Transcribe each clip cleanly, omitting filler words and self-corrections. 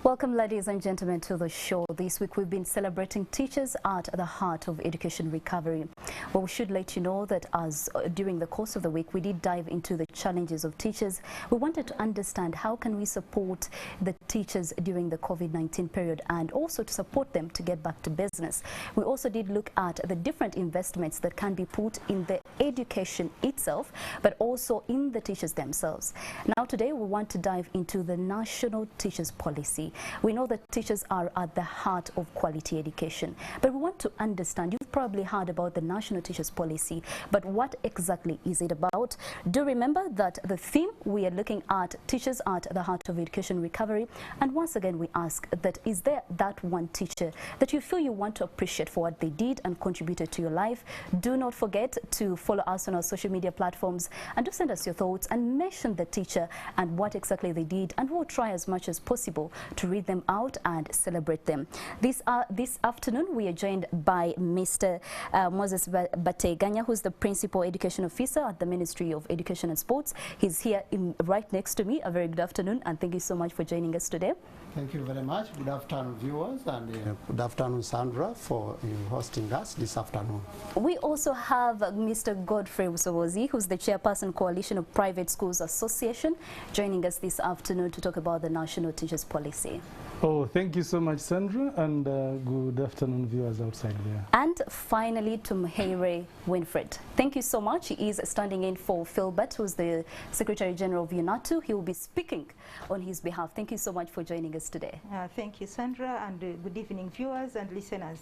Welcome, ladies and gentlemen, to the show. This week we've been celebrating teachers at the heart of education recovery. Well, we should let you know that during the course of the week, we did dive into the challenges of teachers. We wanted to understand how can we support the teachers during the COVID-19 period and also to support them to get back to business. We also did look at the different investments that can be put in the education itself, but also in the teachers themselves. Now, today we want to dive into the National Teachers Policy. We know that teachers are at the heart of quality education, but we want to understand. You've probably heard about the National Teachers Policy, but what exactly is it about? Do remember that the theme we are looking at, teachers at the heart of education recovery, and once again we ask that is there that one teacher that you feel you want to appreciate for what they did and contributed to your life? Do not forget to follow us on our social media platforms and do send us your thoughts and mention the teacher and what exactly they did, and we'll try as much as possible to read them out and celebrate them. This afternoon we are joined by Mr. Moses Bateganya, who's the Principal Education Officer at the Ministry of Education and Sports. He's here right next to me. A very good afternoon, and thank you so much for joining us today. Thank you very much. Good afternoon, viewers, and good afternoon, Sandra, for hosting us this afternoon. We also have Mr. Godfrey Usobozi, who's the Chairperson, Coalition of Private Schools Association, joining us this afternoon to talk about the National Teachers Policy. Oh, thank you so much, Sandra, and good afternoon, viewers outside there. And finally, to Mhere Winfred. Thank you so much. He is standing in for Philbert, who's the Secretary General of UNATU. He will be speaking on his behalf. Thank you so much for joining us today. Thank you, Sandra, and good evening, viewers and listeners.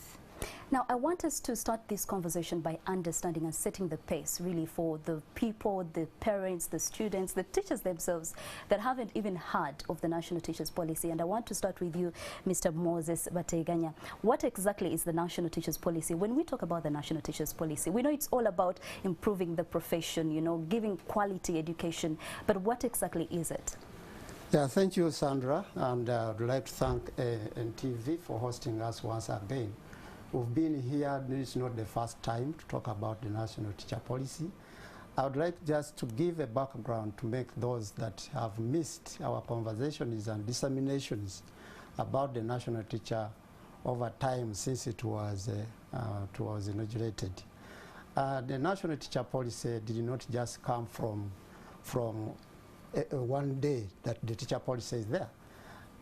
Now, I want us to start this conversation by understanding and setting the pace, really, for the people, the parents, the students, the teachers themselves that haven't even heard of the National Teachers Policy. And I want to start with you, Mr. Moses Bateganya. What exactly is the National Teachers Policy? When we talk about the National Teachers Policy, we know it's all about improving the profession, you know, giving quality education. But what exactly is it? Yeah, thank you, Sandra, and I'd like to thank NTV for hosting us once again. We've been here, this is not the first time to talk about the National Teacher Policy. I would like just to give a background to make those that have missed our conversations and disseminations about the National Teacher over time since it was inaugurated. The National Teacher Policy did not just come from one day that the teacher policy is there.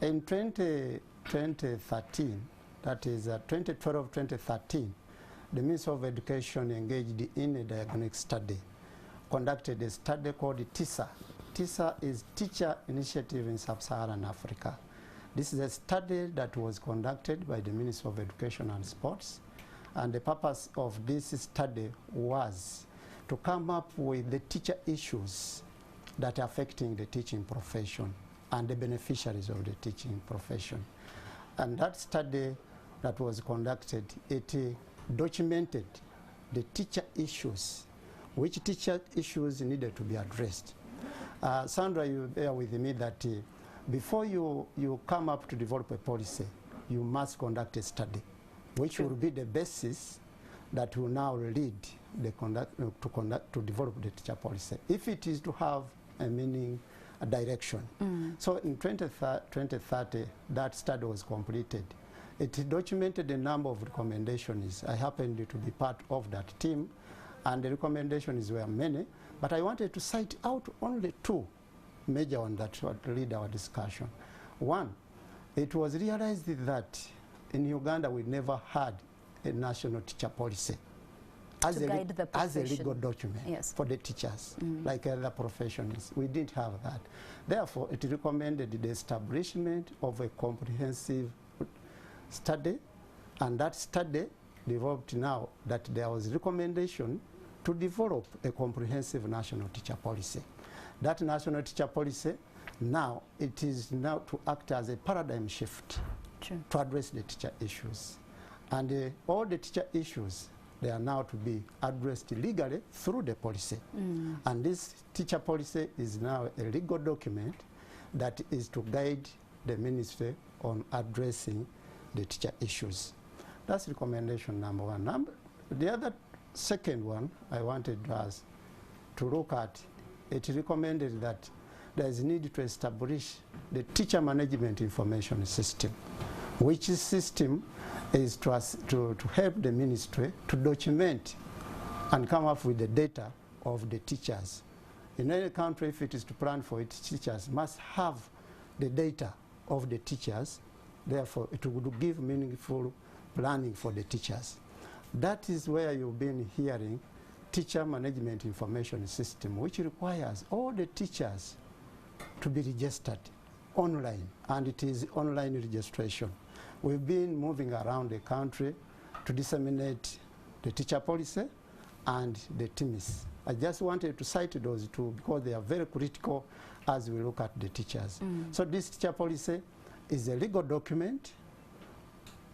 In 2013, that is 2012-2013, the Ministry of Education engaged in a diagnostic study, conducted a study called TISA. TISA is Teacher Initiative in Sub-Saharan Africa. This is a study that was conducted by the Ministry of Education and Sports, and the purpose of this study was to come up with the teacher issues that are affecting the teaching profession and the beneficiaries of the teaching profession. And that study that was conducted, it documented the teacher issues, which teacher issues needed to be addressed. Sandra, you bear with me that before you come up to develop a policy, you must conduct a study, which will be the basis that will now lead the to develop the teacher policy, if it is to have a meaning, a direction. So in 2030, that study was completed. It documented a number of recommendations. I happened to be part of that team, and the recommendations were many, but I wanted to cite out only two major ones that would lead our discussion. One, it was realized that in Uganda we never had a national teacher policy as a legal document for the teachers, like other professions. We didn't have that. Therefore, it recommended the establishment of a comprehensive study, and that study developed now that there was recommendation to develop a comprehensive national teacher policy. That national teacher policy, now, it is now to act as a paradigm shift to address the teacher issues. And all the teacher issues, they are now to be addressed legally through the policy. And this teacher policy is now a legal document that is to guide the ministry on addressing the teacher issues. That's recommendation number one. The other second one I wanted us to look at, it recommended that there is need to establish the teacher management information system, which system is to help the ministry to document and come up with the data of the teachers. In any country, if it is to plan for its teachers, must have the data of the teachers. Therefore, it would give meaningful planning for the teachers. That is where you've been hearing teacher management information system, which requires all the teachers to be registered online, and it is online registration. We've been moving around the country to disseminate the teacher policy and the TIMIS. I just wanted to cite those two because they are very critical as we look at the teachers. So this teacher policy is a legal document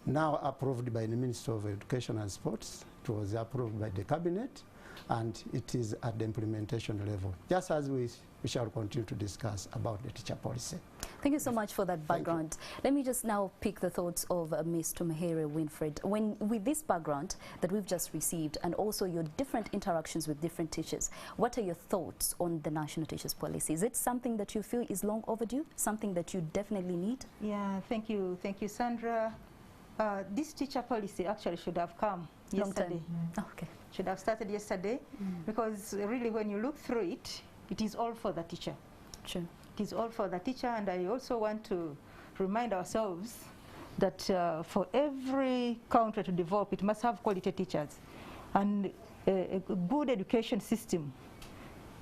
now approved by the Minister of Education and Sports. It was approved by the Cabinet, and it is at the implementation level, just as we shall continue to discuss about the teacher policy. Thank you so much for that background. Let me just now pick the thoughts of Mr. Mahere Winfred. With this background that we've just received, and also your different interactions with different teachers, what are your thoughts on the National Teachers Policy? Is it something that you feel is long overdue, something that you definitely need? Yeah, thank you, Sandra. This teacher policy actually should have come yesterday. Oh, okay. Should have started yesterday, because really when you look through it, it is all for the teacher. True. It is all for the teacher, and I also want to remind ourselves that for every country to develop, it must have quality teachers. And a good education system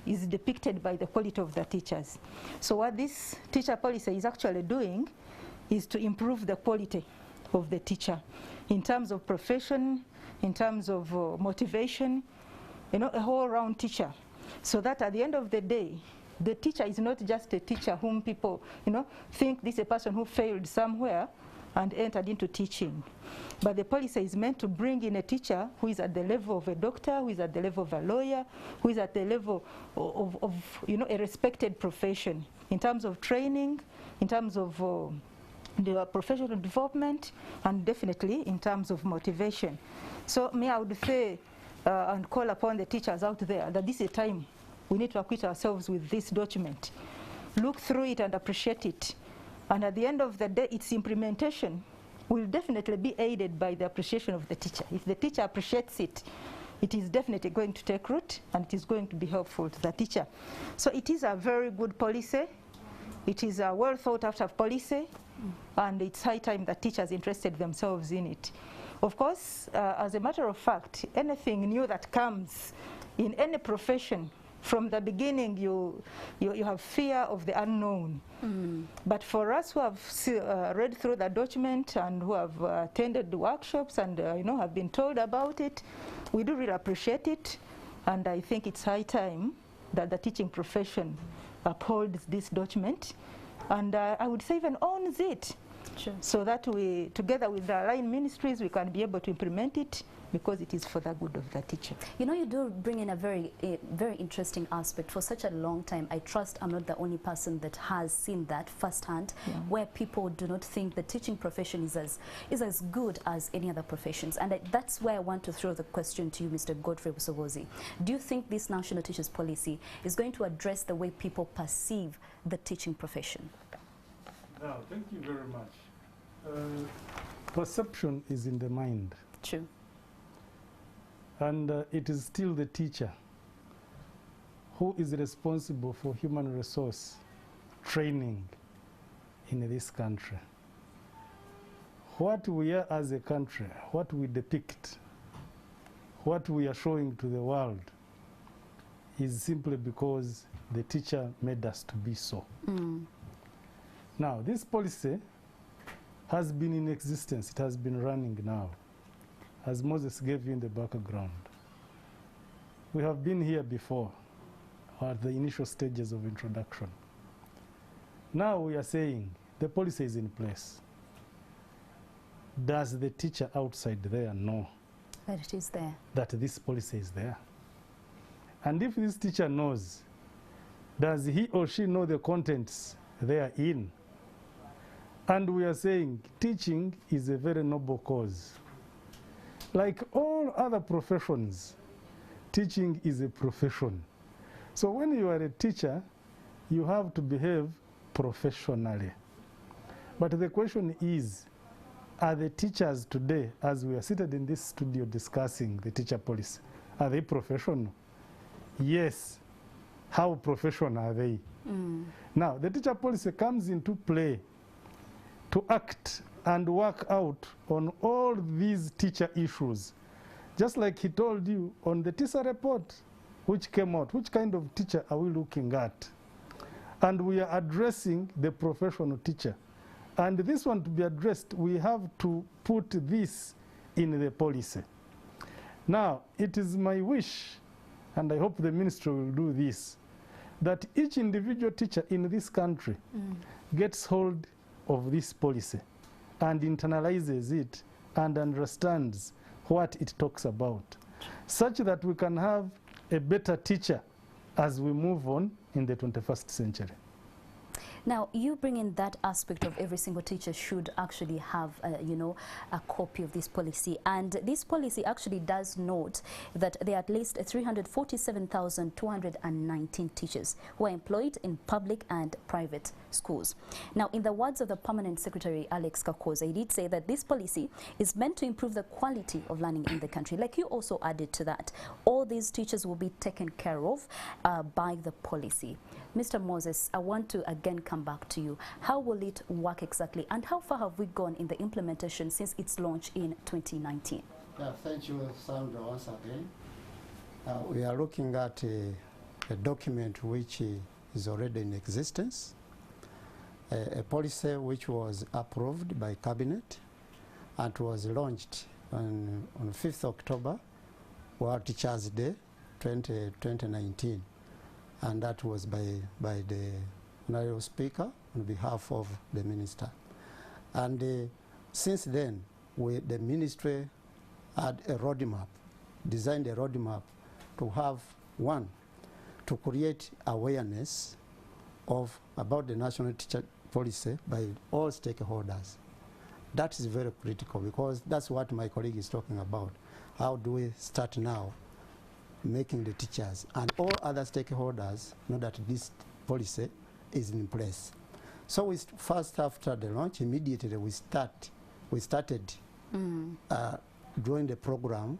is depicted by the quality of the teachers. So what this teacher policy is actually doing is to improve the quality of the teacher in terms of profession, in terms of motivation, a whole-round teacher. So that at the end of the day, the teacher is not just a teacher whom people, think this is a person who failed somewhere and entered into teaching. But the policy is meant to bring in a teacher who is at the level of a doctor, who is at the level of a lawyer, who is at the level of a respected profession in terms of training, in terms of the professional development, and definitely in terms of motivation. So I would say and call upon the teachers out there that this is a time we need to acquit ourselves with this document. Look through it and appreciate it. And at the end of the day, its implementation will definitely be aided by the appreciation of the teacher. If the teacher appreciates it, it is definitely going to take root, and it is going to be helpful to the teacher. So it is a very good policy. It is a well thought after policy, and it's high time that teachers interested themselves in it. Of course, as a matter of fact, anything new that comes in any profession, from the beginning you have fear of the unknown. But for us who have read through the document and who have attended the workshops and have been told about it, we do really appreciate it, and I think it's high time that the teaching profession upholds this document, and I would say even owns it. Sure. So that we, together with the line ministries, we can be able to implement it, because it is for the good of the teacher. You do bring in a very interesting aspect. For such a long time, I trust I'm not the only person that has seen that firsthand, where people do not think the teaching profession is as good as any other professions. And that's where I want to throw the question to you, Mr. Godfrey Busobozi. Do you think this National Teachers Policy is going to address the way people perceive the teaching profession? No, thank you very much. Perception is in the mind. True. And it is still the teacher who is responsible for human resource training in this country. What we are as a country, what we depict, what we are showing to the world is simply because the teacher made us to be so. Now, this policy has been in existence. It has been running now, as Moses gave you in the background. We have been here before, at the initial stages of introduction. Now we are saying the policy is in place. Does the teacher outside there know that it is there, that this policy is there? And if this teacher knows, does he or she know the contents therein? And we are saying teaching is a very noble cause. Like all other professions, teaching is a profession. So when you are a teacher, you have to behave professionally. But the question is, are the teachers today, as we are seated in this studio discussing the teacher policy, are they professional? Yes. How professional are they? Now, the teacher policy comes into play to act and work out on all these teacher issues. Just like he told you on the TISA report, which came out, which kind of teacher are we looking at? And we are addressing the professional teacher. And this one to be addressed, we have to put this in the policy. Now, it is my wish, and I hope the ministry will do this, that each individual teacher in this country gets hold of this policy and internalizes it and understands what it talks about, such that we can have a better teacher as we move on in the 21st century. Now, you bring in that aspect of every single teacher should actually have, you know, a copy of this policy. And this policy actually does note that there are at least 347,219 teachers who are employed in public and private schools. Now, in the words of the Permanent Secretary, Alex Kakoza, he did say that this policy is meant to improve the quality of learning in the country. Like you also added to that, all these teachers will be taken care of by the policy. Mr. Moses, I want to again come back to you. How will it work exactly, and how far have we gone in the implementation since its launch in 2019? Yeah, thank you, Sandra, once again. We are looking at a document which is already in existence, a policy which was approved by Cabinet and was launched on 5th October, World Teachers' Day 2019. And that was by the Honorable Speaker on behalf of the Minister. And since then, the Ministry had a roadmap, designed a roadmap to have, one, to create awareness about the national teacher policy by all stakeholders. That is very critical, because that's what my colleague is talking about. How do we start now making the teachers and all other stakeholders know that this policy is in place? So we first, after the launch, immediately we started drawing the program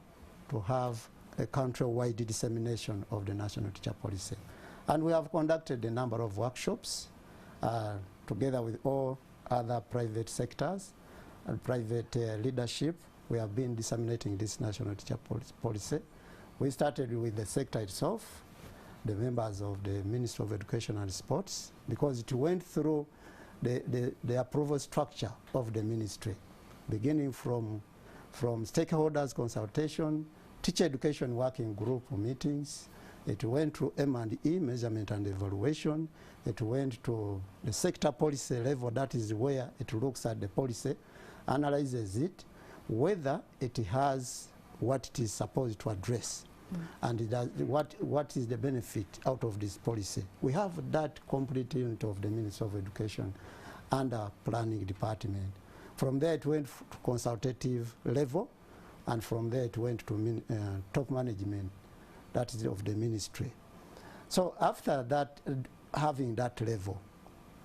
to have a country-wide dissemination of the national teacher policy. And we have conducted a number of workshops together with all other private sectors and private leadership. We have been disseminating this national teacher policy. We started with the sector itself, the members of the Ministry of Education and Sports, because it went through the approval structure of the ministry, beginning from stakeholders consultation, teacher education working group meetings. It went to M&E, measurement and evaluation. It went to the sector policy level, that is where it looks at the policy, analyzes it, whether it has what it is supposed to address. And what is the benefit out of this policy. We have that complete unit of the Ministry of Education and our planning department. From there it went to consultative level, and from there it went to top management, that is of the ministry. So after that, having that level,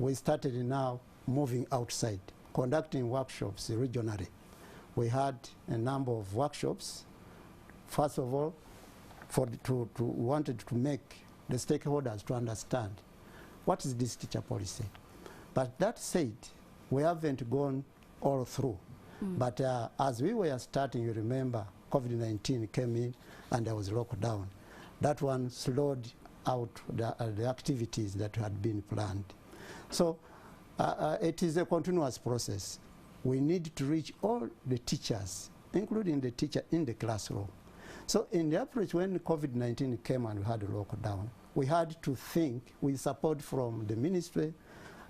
we started now moving outside, conducting workshops regionally. We had a number of workshops. First of all, wanted to make the stakeholders to understand what is this teacher policy. But that said, we haven't gone all through. But as we were starting, you remember, COVID-19 came in and there was lockdown. That one slowed out the activities that had been planned. So it is a continuous process. We need to reach all the teachers, including the teacher in the classroom. So in the approach, when COVID-19 came and we had a lockdown, we had to think with support from the ministry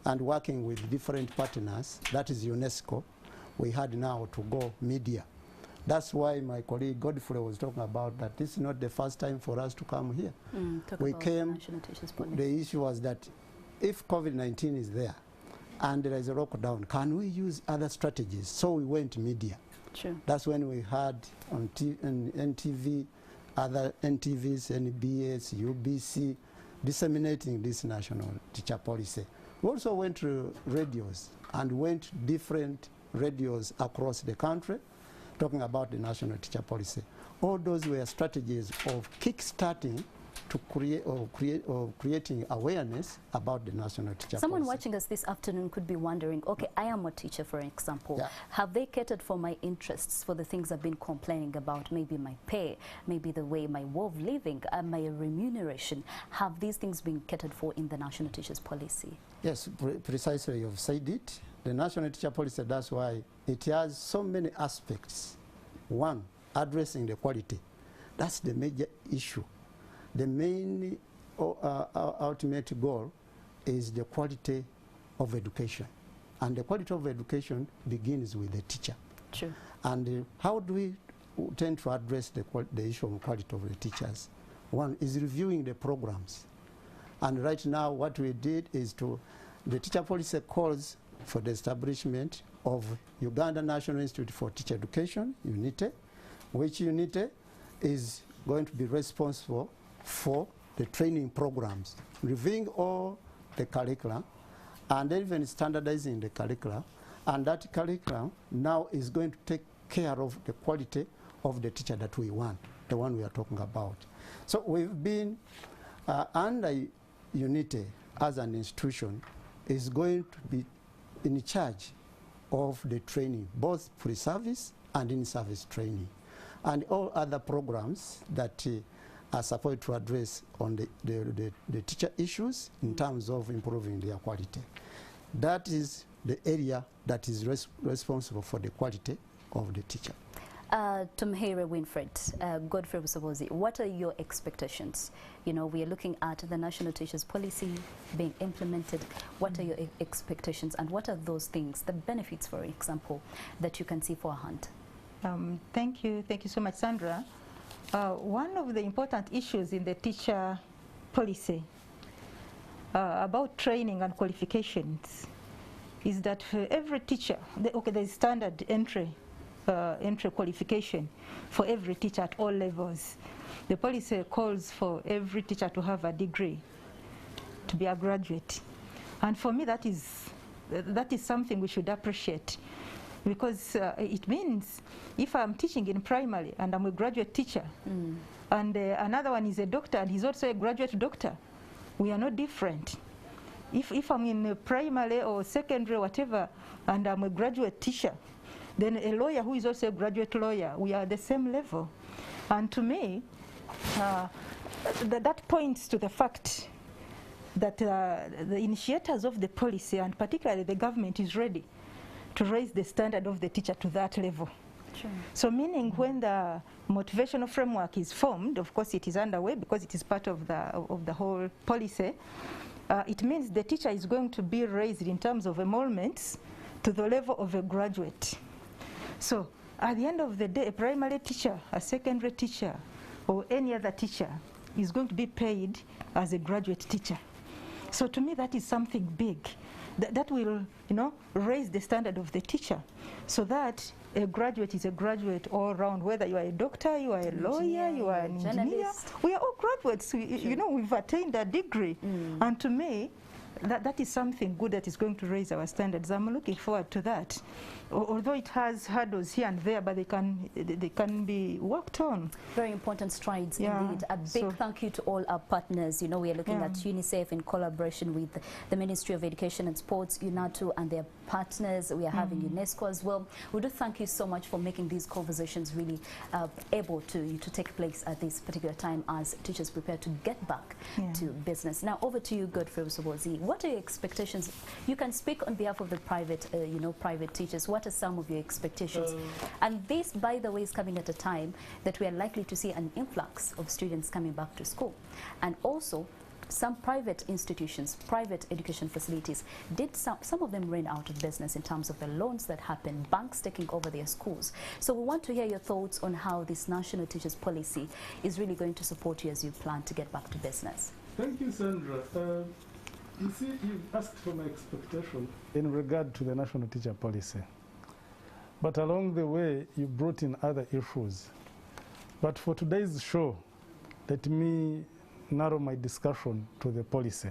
and working with different partners, that is UNESCO, we had now to go media. That's why my colleague Godfrey was talking about that this is not the first time for us to come here. We came, the issue was that if COVID-19 is there and there is a lockdown, can we use other strategies? So we went media. Sure. That's when we had on NTV, other NTVs, NBS, UBC, disseminating this national teacher policy. We also went to radios and went different radios across the country talking about the national teacher policy. All those were strategies of kick-starting to creating awareness about the national teacher Someone policy. watching us this afternoon could be wondering, okay, I am a teacher, for example. Yeah. Have they catered for my interests, for the things I've been complaining about, maybe my pay, maybe the way my way of living, my remuneration? Have these things been catered for in the national teachers policy? Yes, precisely, you've said it. The national teacher policy, that's why it has so many aspects. One, addressing the quality. That's the major issue. The main ultimate goal is the quality of education. And the quality of education begins with the teacher. True. And how do we tend to address the issue of quality of the teachers? One is reviewing the programs. And right now what we did is the teacher policy calls for the establishment of Uganda National Institute for Teacher Education, UNITE, which UNITE is going to be responsible for the training programs, reviewing all the curricula, and even standardizing the curricula. And that curriculum now is going to take care of the quality of the teacher that we want, the one we are talking about. So we've been under UNITE as an institution is going to be in charge of the training, both pre-service and in-service training, and all other programs that are supposed to address on the teacher issues in terms of improving their quality. That is the area that is responsible for the quality of the teacher. Tumhere Winfred, Godfrey Busobozi, what are your expectations? You know, we are looking at the National Teachers Policy being implemented. What are your expectations, and what are those things, the benefits, for example, that you can see for a hand? Thank you so much, Sandra. One of the important issues in the teacher policy about training and qualifications is that for every teacher, there's standard entry qualification for every teacher at all levels. The policy calls for every teacher to have a degree, to be a graduate. And for me, that is something we should appreciate, because it means if I'm teaching in primary and I'm a graduate teacher, and another one is a doctor and he's also a graduate doctor, we are not different. If I'm in primary or secondary or whatever, and I'm a graduate teacher, then a lawyer who is also a graduate lawyer, we are at the same level. And to me, that points to the fact that the initiators of the policy, and particularly the government, is ready to raise the standard of the teacher to that level. Sure. So meaning when the motivational framework is formed, of course it is underway because it is part of the whole policy, it means the teacher is going to be raised in terms of emoluments to the level of a graduate. So at the end of the day, a primary teacher, a secondary teacher, or any other teacher is going to be paid as a graduate teacher. So to me, that is something big. That will, raise the standard of the teacher, so that a graduate is a graduate all around, whether you are a doctor, you are a lawyer, you are an engineer. We are all graduates. We've attained a degree. And to me, that is something good that is going to raise our standards. I'm looking forward to that. Although it has hurdles here and there, but they can be worked on. Very important strides indeed. A big thank you to all our partners. We are looking at UNICEF in collaboration with the Ministry of Education and Sports, UNATU, and their partners. We are having UNESCO as well. We do thank you so much for making these conversations really able to take place at this particular time as teachers prepare to get back to business. Now over to you, Godfrey Busobozi. What are your expectations? You can speak on behalf of the private, private teachers. What are some of your expectations? And this, by the way, is coming at a time that we are likely to see an influx of students coming back to school. And also, some private institutions, private education facilities, some of them ran out of business in terms of the loans that happened, banks taking over their schools. So we want to hear your thoughts on how this National Teachers Policy is really going to support you as you plan to get back to business. Thank you, Sandra. You see, you've asked for my expectation in regard to the National Teacher Policy. But along the way, you brought in other issues. But for today's show, let me narrow my discussion to the policy.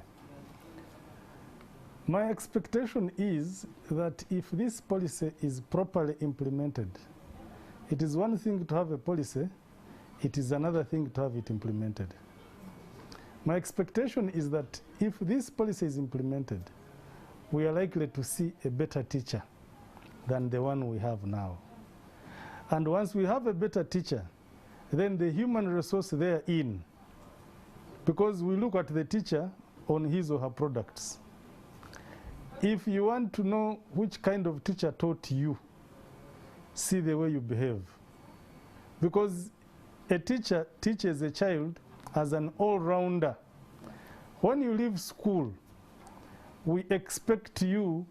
My expectation is that if this policy is properly implemented, it is one thing to have a policy, it is another thing to have it implemented. My expectation is that if this policy is implemented, we are likely to see a better teacher than the one we have now. And once we have a better teacher, then the human resource therein, because we look at the teacher on his or her products. If you want to know which kind of teacher taught you, see the way you behave. Because a teacher teaches a child as an all-rounder. When you leave school, we expect you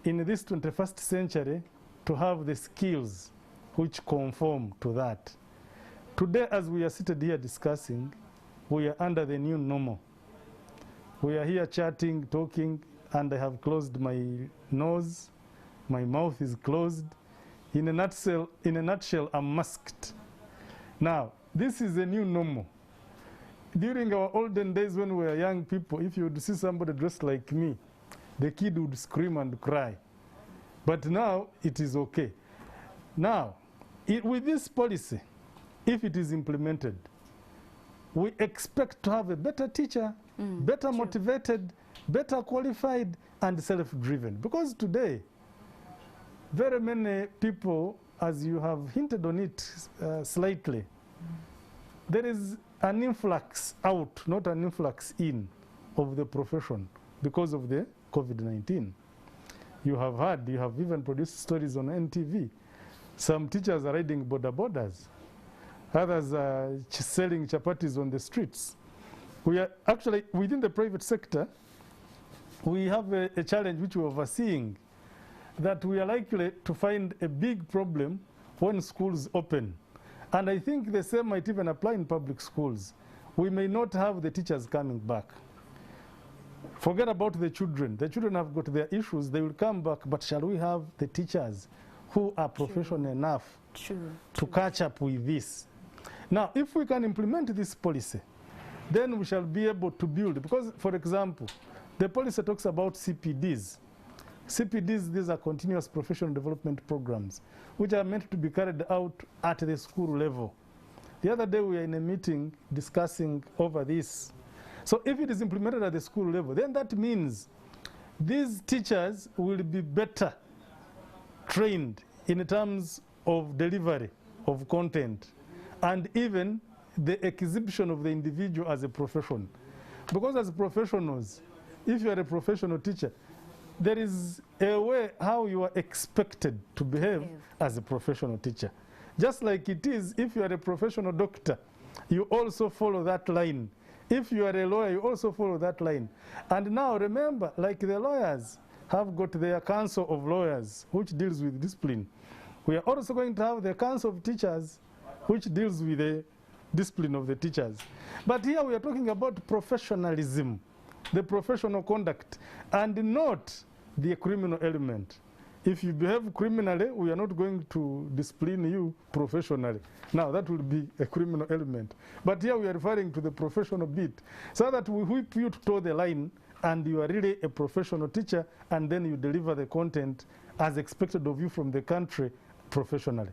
in this 21st century to have the skills which conform to that. Today, as we are seated here discussing, we are under the new normal. We are here chatting, talking, and I have closed my nose, my mouth is closed. In a nutshell, I'm masked. Now, this is a new normal. During our olden days when we were young people, if you would see somebody dressed like me, the kid would scream and cry. But now, it is okay. Now, with this policy, if it is implemented, we expect to have a better teacher, better motivated, better qualified, and self-driven. Because today, very many people, as you have hinted on it slightly, there is an influx out, not an influx in, of the profession because of the COVID-19. You have heard, you have even produced stories on NTV. Some teachers are riding border borders. Others are selling chapatis on the streets. We are actually, within the private sector, we have a challenge which we are overseeing, that we are likely to find a big problem when schools open. And I think the same might even apply in public schools. We may not have the teachers coming back. Forget about the children. The children have got their issues. They will come back. But shall we have the teachers who are professional enough to catch up with this? Now, if we can implement this policy, then we shall be able to build. Because, for example, the policy talks about CPDs. CPDs, these are continuous professional development programs, which are meant to be carried out at the school level. The other day we were in a meeting discussing over this. So if it is implemented at the school level, then that means these teachers will be better trained in terms of delivery of content and even the exhibition of the individual as a profession. Because as professionals, if you are a professional teacher, there is a way how you are expected to behave as a professional teacher. Just like it is, if you are a professional doctor, you also follow that line. If you are a lawyer, you also follow that line. And now remember, like the lawyers have got their council of lawyers, which deals with discipline. We are also going to have the council of teachers, which deals with the discipline of the teachers. But here we are talking about professionalism, the professional conduct, and not the criminal element. If you behave criminally, we are not going to discipline you professionally. Now, that will be a criminal element. But here we are referring to the professional bit, so that we whip you to toe the line, and you are really a professional teacher, and then you deliver the content as expected of you from the country professionally.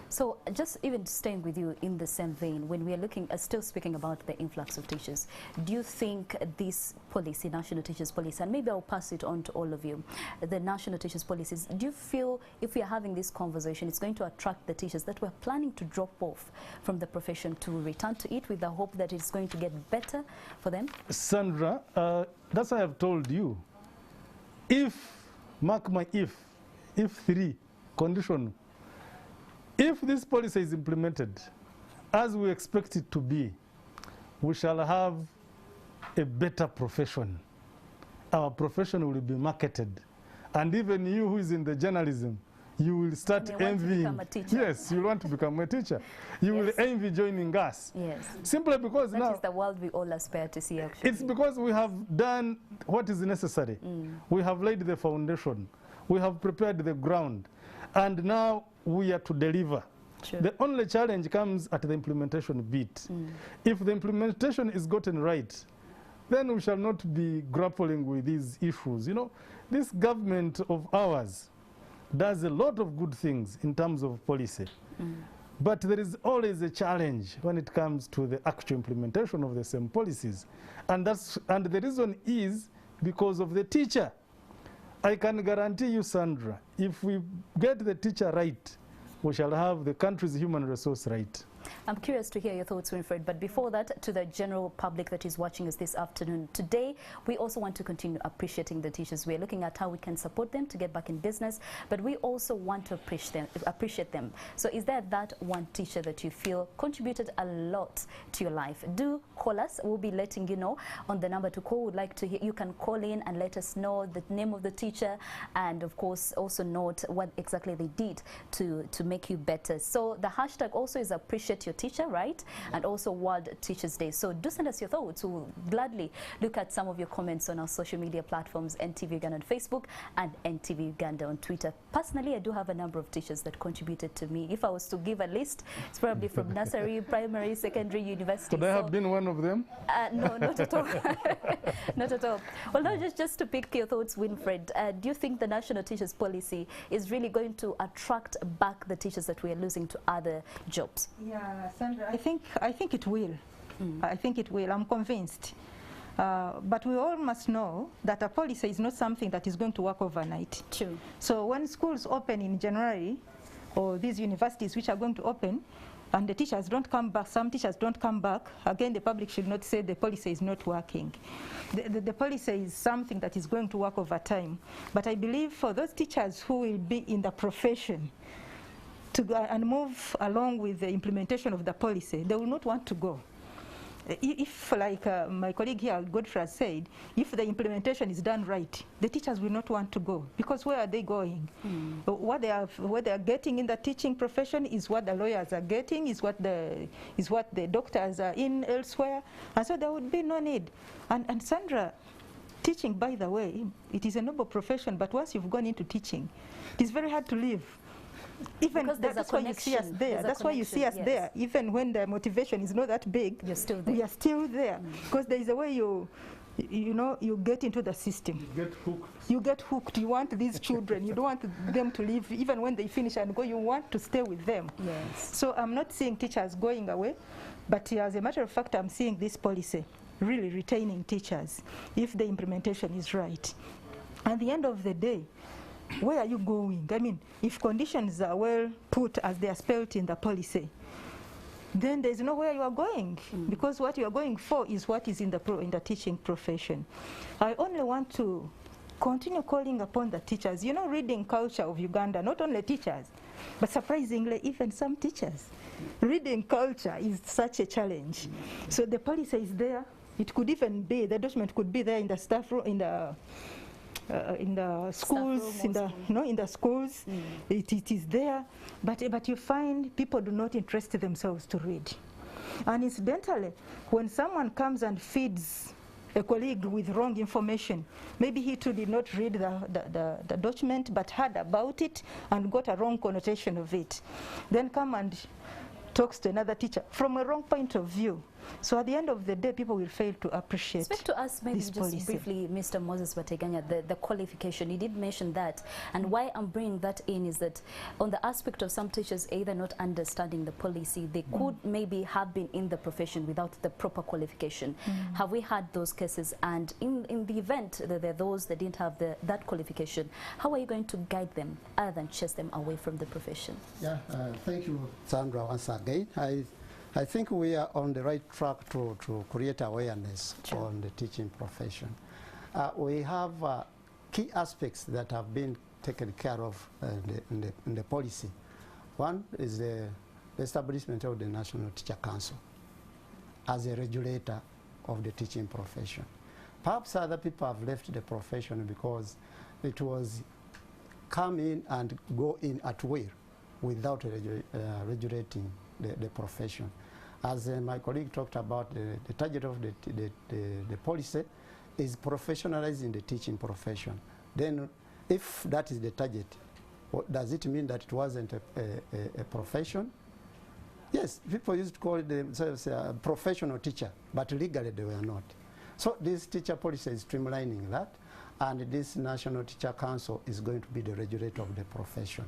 So just even staying with you in the same vein, when we are looking, still speaking about the influx of teachers, do you think this policy, National Teachers Policy, and maybe I'll pass it on to all of you, the National Teachers Policies, do you feel if we are having this conversation, it's going to attract the teachers that we're planning to drop off from the profession to return to it with the hope that it's going to get better for them? Sandra, that's why I've told you, if, mark my if 3, conditional, if this policy is implemented as we expect it to be, we shall have a better profession. Our profession will be marketed. And even you who is in the journalism, you will start envying. Yes, you want to become a teacher. You will envy joining us. Yes. Simply because now... That is the world we all aspire to see, actually. It's because we have done what is necessary. We have laid the foundation. We have prepared the ground. And now we are to deliver. Sure. The only challenge comes at the implementation bit. If the implementation is gotten right, then we shall not be grappling with these issues. You know, this government of ours does a lot of good things in terms of policy. But there is always a challenge when it comes to the actual implementation of the same policies. And the reason is because of the teacher. I can guarantee you, Sandra, if we get the teacher right, we shall have the country's human resource right. I'm curious to hear your thoughts, Winfred, but before that, to the general public that is watching us this afternoon, today we also want to continue appreciating the teachers. We're looking at how we can support them to get back in business, but we also want to appreciate them. So is there that one teacher that you feel contributed a lot to your life? Do call us. We'll be letting you know on the number to call. We'd like to hear. You can call in and let us know the name of the teacher, and of course also note what exactly they did to make you better. So the hashtag also is appreciate your teacher, right? And also World Teachers Day. So do send us your thoughts. We'll gladly look at some of your comments on our social media platforms, NTV Uganda on Facebook and NTV Uganda on Twitter. Personally, I do have a number of teachers that contributed to me. If I was to give a list, it's probably from nursery, primary, secondary, university. Could I have been one of them? No, not at all. Not at all. Well, now just to pick your thoughts, Winfred, do you think the National Teachers Policy is really going to attract back the teachers that we are losing to other jobs? Yeah, Sandra, I think it will. I think it will. I'm convinced. But we all must know that a policy is not something that is going to work overnight. True. So when schools open in January, or these universities which are going to open, and the teachers don't come back, some teachers don't come back, again, the public should not say the policy is not working. The policy is something that is going to work over time. But I believe for those teachers who will be in the profession, to go and move along with the implementation of the policy, they will not want to go. If, like my colleague here, Godfrey, has said, if the implementation is done right, the teachers will not want to go, because where are they going? What they are getting in the teaching profession is what the lawyers are getting, is what the doctors are in elsewhere, and so there would be no need. And Sandra, teaching, by the way, it is a noble profession, but once you've gone into teaching, it is very hard to leave. Even that's why you see us there. That's why you see us there. Even when the motivation is not that big, you're still there. We are still there, because there is a way you get into the system. You get hooked. You get hooked. You want these children. You don't want them to leave. Even when they finish and go, you want to stay with them. Yes. So I'm not seeing teachers going away, but as a matter of fact, I'm seeing this policy really retaining teachers if the implementation is right. At the end of the day, where are you going? I mean, if conditions are well put as they are spelled in the policy, then there's nowhere you are going, because what you are going for is what is in the teaching profession. I only want to continue calling upon the teachers. You know, reading culture of Uganda, not only teachers, but surprisingly, even some teachers. Reading culture is such a challenge. So the policy is there. It could even be, the document could be there in the staff room, in the schools, in the schools, it is there, but you find people do not interest themselves to read. And incidentally, when someone comes and feeds a colleague with wrong information, maybe he too did not read the document, but heard about it and got a wrong connotation of it, then come and talks to another teacher from a wrong point of view. So at the end of the day, people will fail to appreciate. Speak to us maybe just policy. Briefly, Mr. Moses Bateganya, the qualification. You did mention that, and why I'm bringing that in is that on the aspect of some teachers either not understanding the policy, they could maybe have been in the profession without the proper qualification. Have we had those cases? And in the event that there are those that didn't have that qualification, how are you going to guide them other than chase them away from the profession? Yeah, thank you, Sandra, once again. I think we are on the right track to create awareness on the teaching profession. We have key aspects that have been taken care of in the policy. One is the establishment of the National Teacher Council as a regulator of the teaching profession. Perhaps other people have left the profession because it was come in and go in at will without regulating the profession. As my colleague talked about, the target of the policy is professionalizing the teaching profession. Then if that is the target, does it mean that it wasn't a profession? Yes, people used to call themselves a professional teacher, but legally they were not. So this teacher policy is streamlining that, and this National Teacher Council is going to be the regulator of the profession.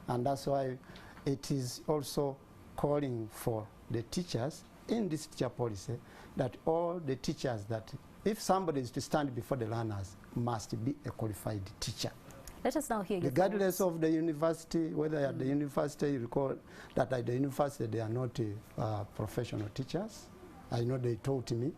And that's why it is also calling for the teachers in this teacher policy that all the teachers that, if somebody is to stand before the learners, must be a qualified teacher. Let us now hear your regardless of the university, whether at the university, you recall that at the university they are not professional teachers. I know they taught me,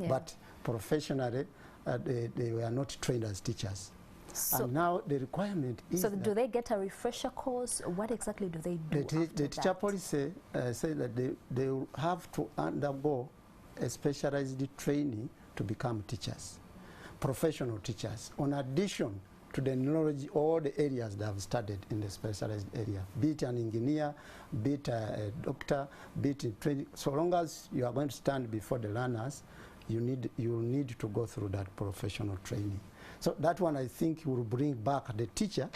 but professionally they were not trained as teachers. So and now the requirement is... So do they get a refresher course? What exactly do they do? The teacher policy says that they will have to undergo a specialized training to become teachers, professional teachers, in addition to the knowledge, all the areas they have studied in the specialized area, be it an engineer, be it a doctor, be it in training. So long as you are going to stand before the learners, you will need to go through that professional training. So that one, I think, will bring back the teacher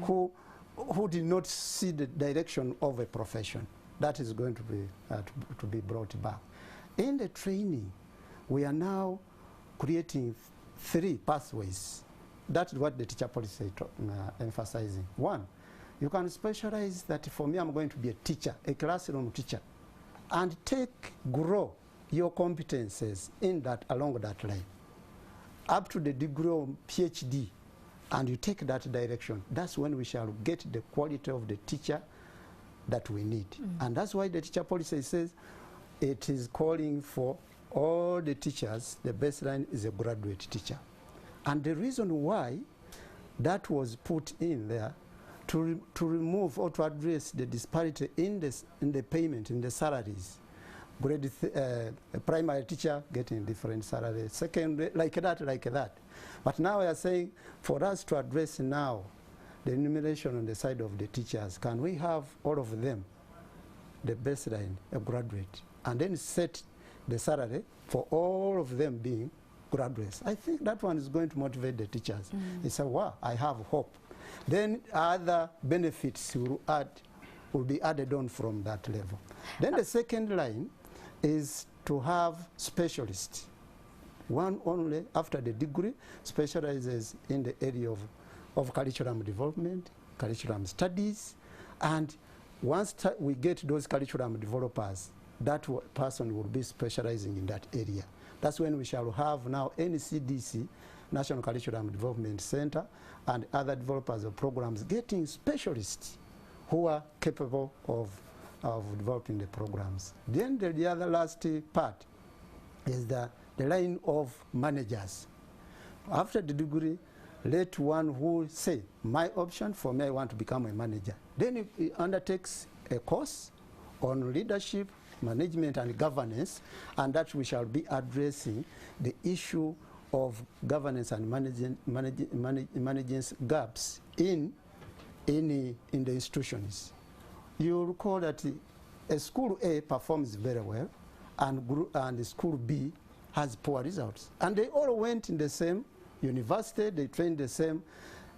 who did not see the direction of a profession. That is going to be brought back. In the training, we are now creating 3 pathways. That's what the teacher policy is emphasizing. 1, you can specialize that for me I'm going to be a teacher, a classroom teacher, and grow your competences in that, along that line, up to the degree of PhD, and you take that direction. That's when we shall get the quality of the teacher that we need. And that's why the teacher policy says it is calling for all the teachers, the baseline is a graduate teacher. And the reason why that was put in there to remove or to address the disparity in the payment, in the salaries. A primary teacher getting different salaries, secondary, like that. But now we are saying, for us to address now the enumeration on the side of the teachers, can we have all of them, the baseline, a graduate, and then set the salary for all of them being graduates? I think that one is going to motivate the teachers. They say, wow, I have hope. Then other benefits will be added on from that level. Then the second line is to have specialists. One only after the degree specializes in the area of curriculum development, curriculum studies, and once we get those curriculum developers, that person will be specializing in that area. That's when we shall have now NCDC, National Curriculum Development Center, and other developers of programs getting specialists who are capable of developing the programs. Then the other last part is the line of managers. After the degree, let one who say, my option for me, I want to become a manager. Then he undertakes a course on leadership, management and governance, and that we shall be addressing the issue of governance and managing gaps in the institutions. You recall that a school A performs very well, and school B has poor results, and they all went in the same university, they trained the same.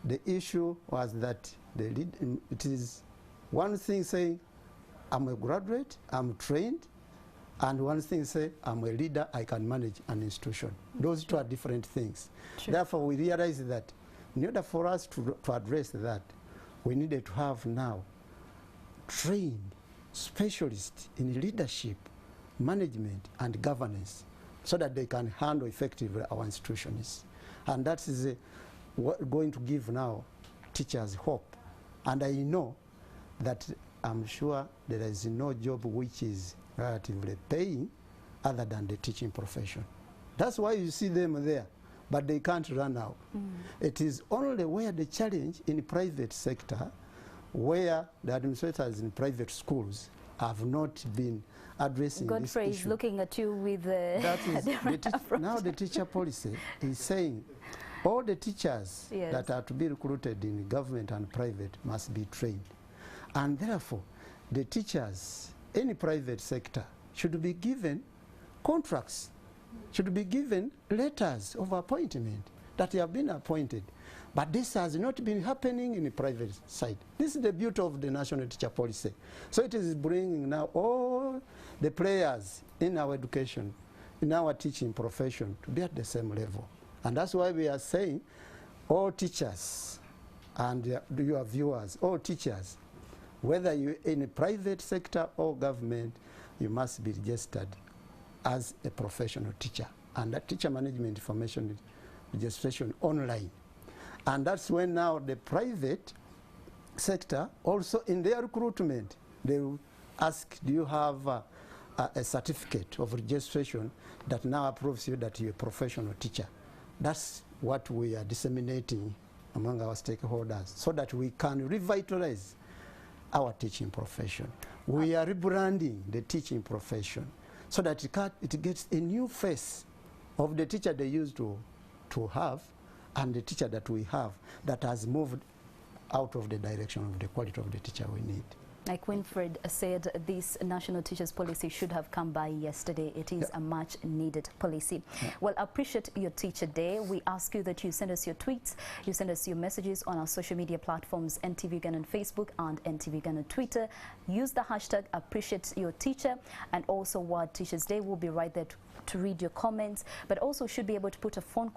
The issue was that it is one thing saying, I'm a graduate, I'm trained, and one thing say, I'm a leader, I can manage an institution. Those two are different things. True. Therefore, we realize that in order for us to address that, we needed to have now trained specialists in leadership, management, and governance, so that they can handle effectively our institutions. And that is going to give now teachers hope. And I know that I'm sure there is no job which is relatively paying other than the teaching profession. That's why you see them there, but they can't run out. It is only where the challenge in the private sector, where the administrators in private schools have not been addressing this issue. Godfrey is looking at you with now the teacher policy is saying all the teachers that are to be recruited in government and private must be trained. And therefore, the teachers in the private sector should be given contracts, should be given letters of appointment that they have been appointed. But this has not been happening in the private side. This is the beauty of the National Teacher Policy. So it is bringing now all all the players in our education, in our teaching profession, to be at the same level. And that's why we are saying all teachers and your viewers, all teachers, whether you're in a private sector or government, you must be registered as a professional teacher. And that teacher management information registration online. And that's when now the private sector, also in their recruitment, they will ask, do you have a certificate of registration that now approves you that you're a professional teacher? That's what we are disseminating among our stakeholders so that we can revitalize our teaching profession. We are rebranding the teaching profession so that it gets a new face of the teacher they used to have and the teacher that we have that has moved out of the direction of the quality of the teacher we need. Like Winfred said, this national teachers policy should have come by yesterday. It is a much needed policy. Well, I appreciate your Teacher Day. We ask you that you send us your tweets, you send us your messages on our social media platforms, NTV Ghana on Facebook and NTV Ghana on Twitter. Use the hashtag appreciate your teacher, and also World Teachers Day will be right there to read your comments, but also should be able to put a phone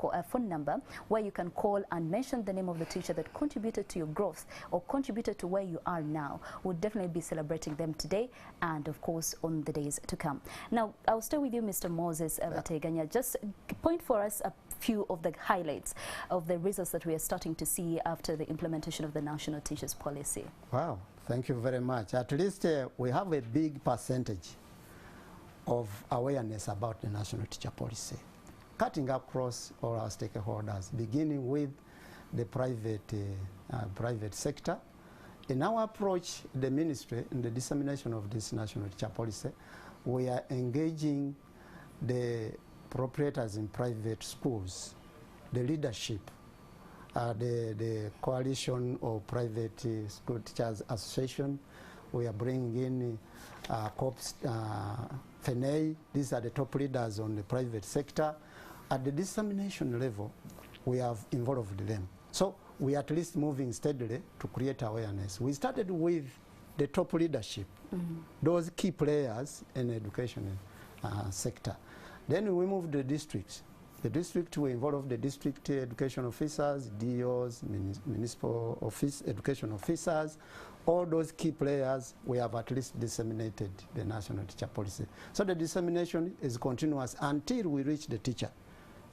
number where you can call and mention the name of the teacher that contributed to your growth or contributed to where you are now. We'll definitely be celebrating them today and of course on the days to come. Now I'll stay with you, Mr. Moses Bateganya. Just point for us a few of the highlights of the results that we are starting to see after the implementation of the national teachers policy. Wow, thank you very much. At least we have a big percentage of awareness about the national teacher policy, cutting across all our stakeholders, beginning with the private sector. In our approach, the ministry, in the dissemination of this national teacher policy, we are engaging the proprietors in private schools, the leadership, the coalition of private school teachers association. We are bringing in COPS, FENEI. These are the top leaders on the private sector. At the dissemination level, we have involved them. So we are at least moving steadily to create awareness. We started with the top leadership, those key players in the education sector. Then we moved to the districts. The district, we involved the district education officers, DOs, municipal office education officers, all those key players. We have at least disseminated the national teacher policy. So the dissemination is continuous until we reach the teacher.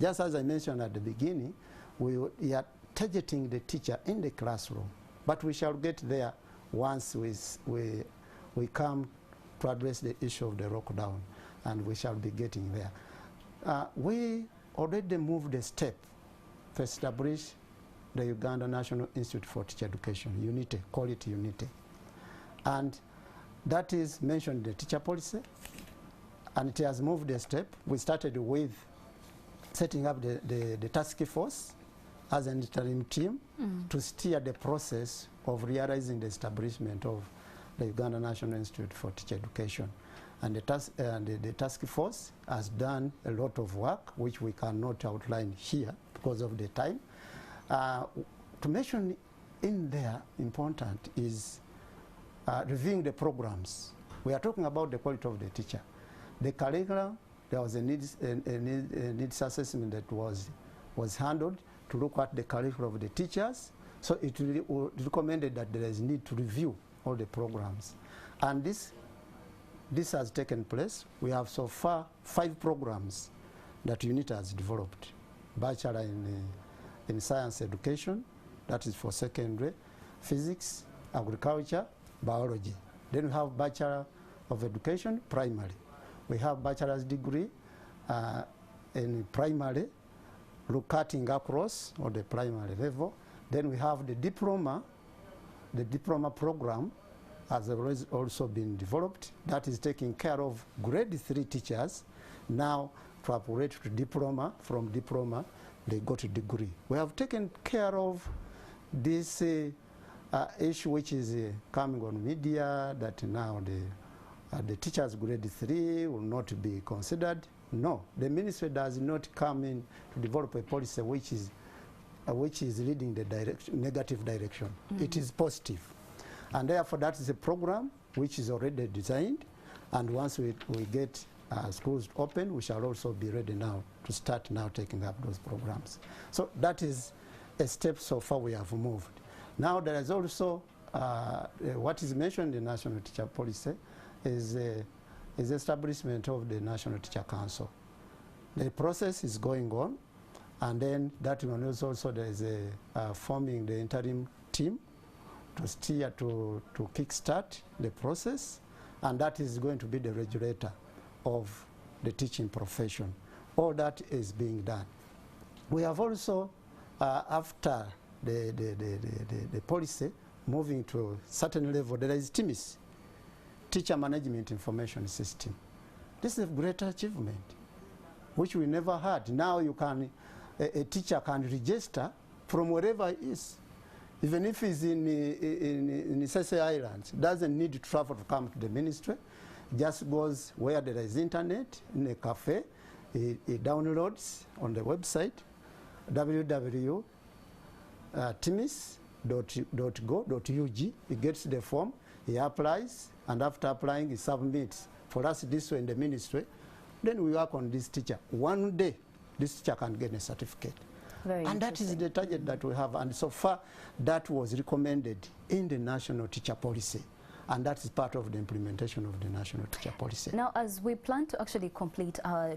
Just as I mentioned at the beginning, we are targeting the teacher in the classroom, but we shall get there once we come to address the issue of the lockdown, and we shall be getting there. We already moved a step to establish the Uganda National Institute for Teacher Education, UNITE, call it UNITE. And that is mentioned in the teacher policy, and it has moved a step. We started with setting up the task force as an interim team to steer the process of realizing the establishment of the Uganda National Institute for Teacher Education. And the task force has done a lot of work, which we cannot outline here because of the time. To mention in there, important is reviewing the programs. We are talking about the quality of the teacher. The curriculum, there was a needs assessment that was handled to look at the curriculum of the teachers. So it recommended that there is need to review all the programs. And this has taken place. We have so far 5 programs that UNIT has developed. Bachelor in Science Education, that is for secondary, physics, agriculture, biology. Then we have Bachelor of Education, primary. We have bachelor's degree in primary, cutting across on the primary level. Then we have the diploma program has also been developed. That is taking care of grade 3 teachers. Now to upgrade to diploma, from diploma they go to degree. We have taken care of this issue which is coming on media, that now the teachers grade 3 will not be considered. No, the ministry does not come in to develop a policy which is leading the negative direction. It is positive. And therefore that is a program which is already designed, And once we get schools open, we shall also be ready now to start now taking up those programs. So that is a step so far we have moved. Now there is also what is mentioned in the National Teacher Policy is establishment of the National Teacher Council. The process is going on, and then that one is also there is a forming the interim team to steer to kickstart the process, and that is going to be the regulator of the teaching profession. All that is being done. We have also, after the policy moving to a certain level, there is TIMIS, Teacher Management Information System. This is a great achievement, which we never had. Now you can, a teacher can register from wherever he is. Even if he's in Sese Islands, doesn't need to travel to come to the ministry, just goes where there is internet, in a cafe, he downloads on the website, www.timis.go.ug, he gets the form, he applies, and after applying, he submits. For us this way in the ministry, then we work on this teacher. One day, this teacher can get a certificate. And that is the target that we have. And so far, that was recommended in the National Teacher Policy. And that is part of the implementation of the National Teacher Policy. Now, as we plan to actually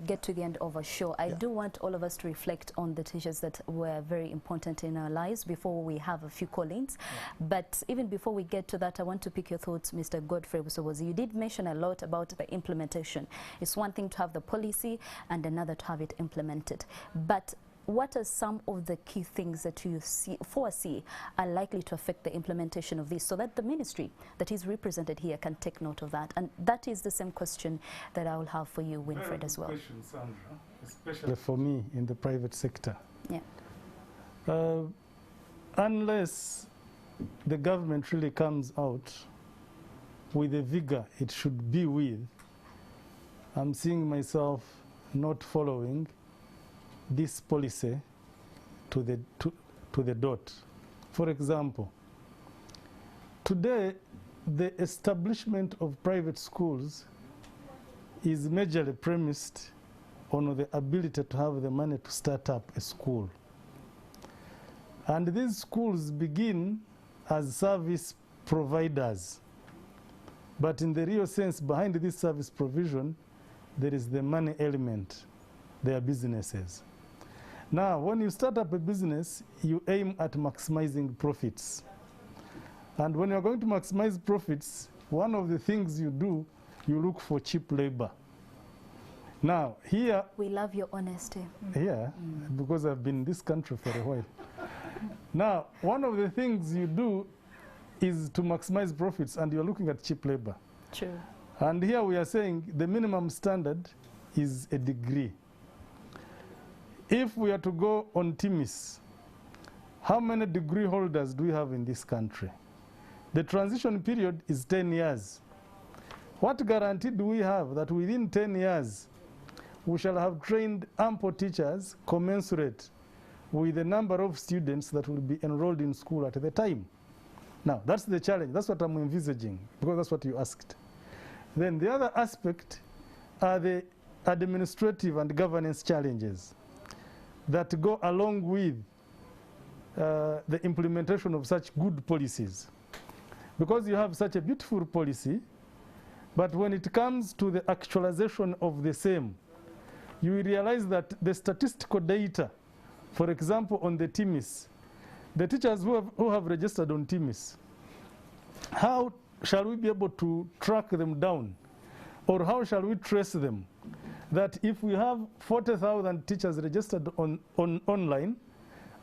get to the end of our show, I do want all of us to reflect on the teachers that were very important in our lives before we have a few call-ins. But even before we get to that, I want to pick your thoughts, Mr. Godfrey Busobozi. You did mention a lot about the implementation. It's one thing to have the policy and another to have it implemented. But what are some of the key things that you foresee are likely to affect the implementation of this, so that the ministry that is represented here can take note of that? And that is the same question that I will have for you, Winfred, as well. Question, Sandra, especially for me in the private sector. Yeah. Unless the government really comes out with the vigor it should be with, I'm seeing myself not following this policy to the dot. For example, today the establishment of private schools is majorly premised on the ability to have the money to start up a school. And these schools begin as service providers. But in the real sense, behind this service provision, there is the money element. They are businesses. Now, when you start up a business, you aim at maximizing profits. And when you're going to maximize profits, one of the things you do, you look for cheap labor. Now, here... We love your honesty. Yeah, because I've been in this country for a while. Now, one of the things you do is to maximize profits, and you're looking at cheap labor. True. And here we are saying the minimum standard is a degree. If we are to go on TIMIS, how many degree holders do we have in this country? The transition period is 10 years. What guarantee do we have that within 10 years, we shall have trained ample teachers commensurate with the number of students that will be enrolled in school at the time? Now, that's the challenge. That's what I'm envisaging, because that's what you asked. Then the other aspect are the administrative and governance challenges that go along with the implementation of such good policies. Because you have such a beautiful policy, but when it comes to the actualization of the same, you will realize that the statistical data, for example, on the TIMIS, the teachers who have registered on TIMIS, how shall we be able to track them down? Or how shall we trace them? That if we have 40,000 teachers registered online,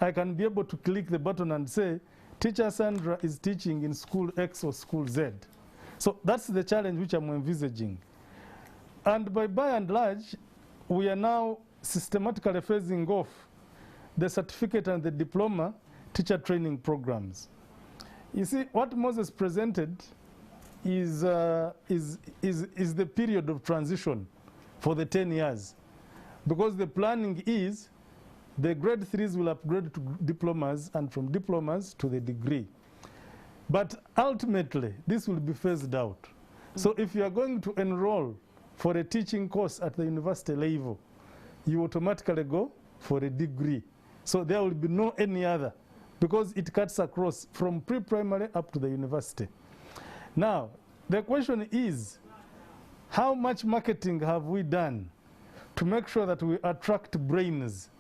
I can be able to click the button and say, Teacher Sandra is teaching in school X or school Z. So that's the challenge which I'm envisaging. And by and large, we are now systematically phasing off the certificate and the diploma teacher training programs. You see, what Moses presented is the period of transition for the 10 years. Because the planning is the grade 3s will upgrade to diplomas, and from diplomas to the degree. But ultimately, this will be phased out. So if you are going to enroll for a teaching course at the university level, you automatically go for a degree. So there will be no any other, because it cuts across from pre-primary up to the university. Now, the question is, how much marketing have we done to make sure that we attract brains?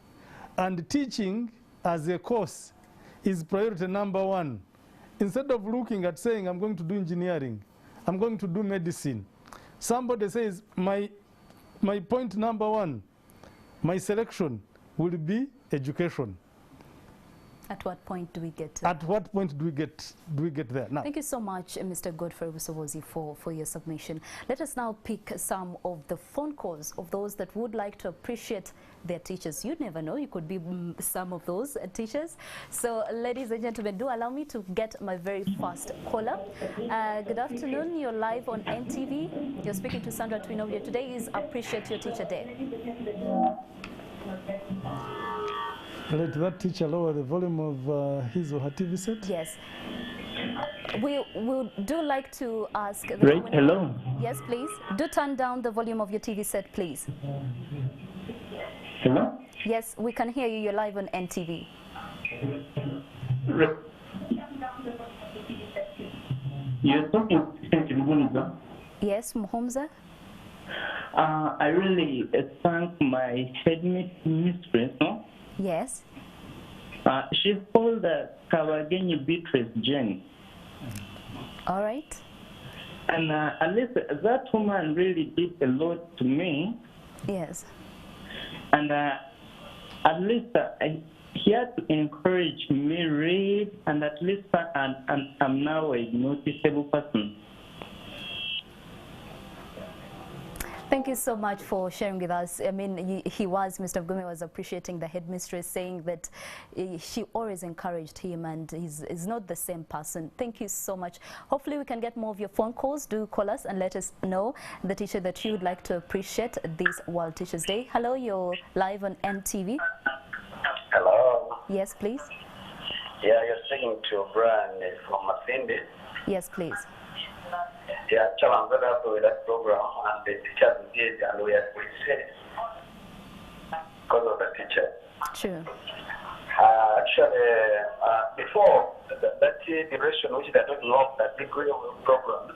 And teaching as a course is priority number one. Instead of looking at saying, I'm going to do engineering, I'm going to do medicine, somebody says, my point number one, my selection will be education. At what point do we get At what point do we get there? Now, thank you so much, Mr. Godfrey Busobozi, for your submission. Let us now pick some of the phone calls of those that would like to appreciate their teachers. You never know, you could be some of those teachers. So, ladies and gentlemen, do allow me to get my very first caller. Good afternoon, you're live on NTV. You're speaking to Sandra Twinovia. Today is Appreciate Your Teacher Day. let that teacher lower the volume of his or her TV set. Yes. We do like to ask... Great, hello. Yes, please. Do turn down the volume of your TV set, please. Hello? Yes, we can hear you. You're live on NTV. You're talking to Muhumza. Yes, Muhumza. I really thank my headmistress, no? Yes. She's called Kawagenyi Beatrice Jane. All right. And at least that woman really did a lot to me. Yes. And at least he had to encourage me read, and at least I'm now a noticeable person. Thank you so much for sharing with us. I mean, Mr. Mgume was appreciating the headmistress, saying that she always encouraged him and he's not the same person. Thank you so much. Hopefully we can get more of your phone calls. Do call us and let us know the teacher that you would like to appreciate this World Teachers Day. Hello, you're live on NTV. Hello. Yes, please. Yeah, you're speaking to Brian from Masindi. Yes, please. Yeah, actually, I'm very happy with that program, and the teachers did, and we are safe because of the teachers. True. Actually, before that duration which they don't know the degree of programs,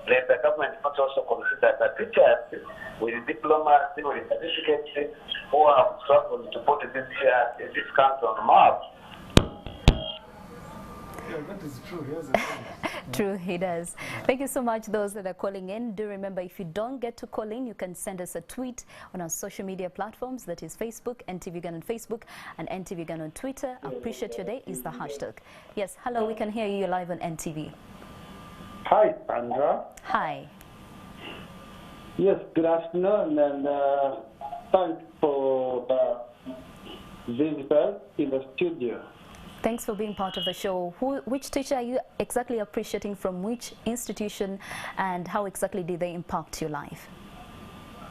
the government must also consider that teachers with diplomas, with certificates, who have struggled to put this country on the map. Yeah, that is true. True, he does. Thank you so much, those that are calling in. Do remember, if you don't get to call in, you can send us a tweet on our social media platforms. That is Facebook, NTV Ghana on Facebook, and NTV Ghana on Twitter. Appreciate Your Day is the hashtag. Yes, hello, we can hear you. You're live on NTV. Hi, Sandra. Hi. Yes, good afternoon, and thanks for the visitors in the studio. Thanks for being part of the show. Which teacher are you exactly appreciating, from which institution, and how exactly did they impact your life?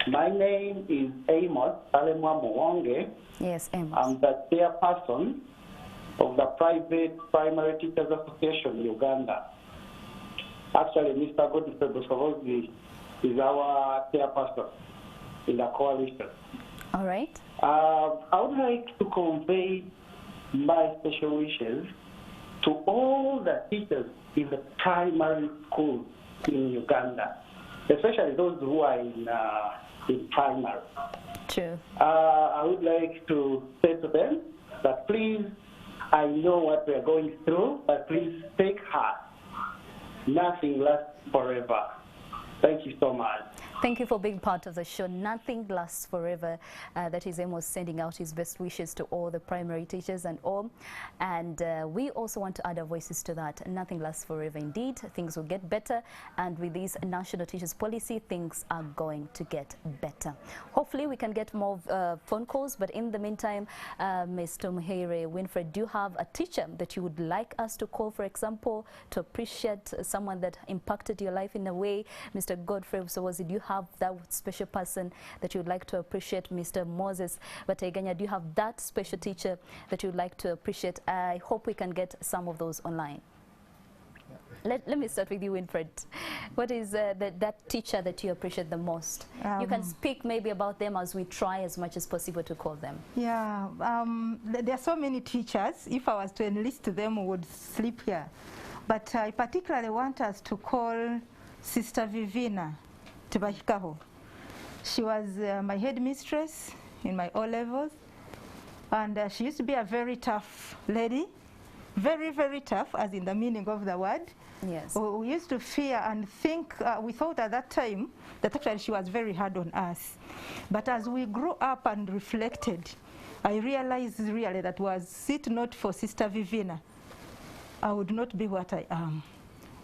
My name is Amos Alemwa Mwonge. Yes, Amos. I'm the chairperson of the Private Primary Teachers Association in Uganda. Actually, Mr. Godfrey Busobozi is our chairperson in the coalition. All right. I would like to convey my special wishes to all the teachers in the primary schools in Uganda, especially those who are in primary. True. I would like to say to them that please, I know what we are going through, but please take heart. Nothing lasts forever. Thank you so much. Thank you for being part of the show. Nothing lasts forever. That is Amos sending out his best wishes to all the primary teachers and all. And we also want to add our voices to that. Nothing lasts forever indeed. Things will get better. And with this National Teachers Policy, things are going to get better. Hopefully we can get more phone calls. But in the meantime, Mr. Muhere Winfred, do you have a teacher that you would like us to call, for example, to appreciate someone that impacted your life in a way? Mr. Godfrey Busobozi, do you have that special person that you would like to appreciate? Mr. Moses Bateganya, do you have that special teacher that you would like to appreciate? I hope we can get some of those online. Let me start with you, Winfred. What is that teacher that you appreciate the most? You can speak maybe about them as we try as much as possible to call them. Yeah, there are so many teachers. If I was to enlist them, we would sleep here. But I particularly want us to call Sister Vivina Tebahikaho. She was my headmistress in my O-levels. And she used to be a very tough lady. Very, very tough, as in the meaning of the word. Yes. We used to fear and think, we thought at that time that actually she was very hard on us. But as we grew up and reflected, I realized really that was it not for Sister Vivina, I would not be what I am.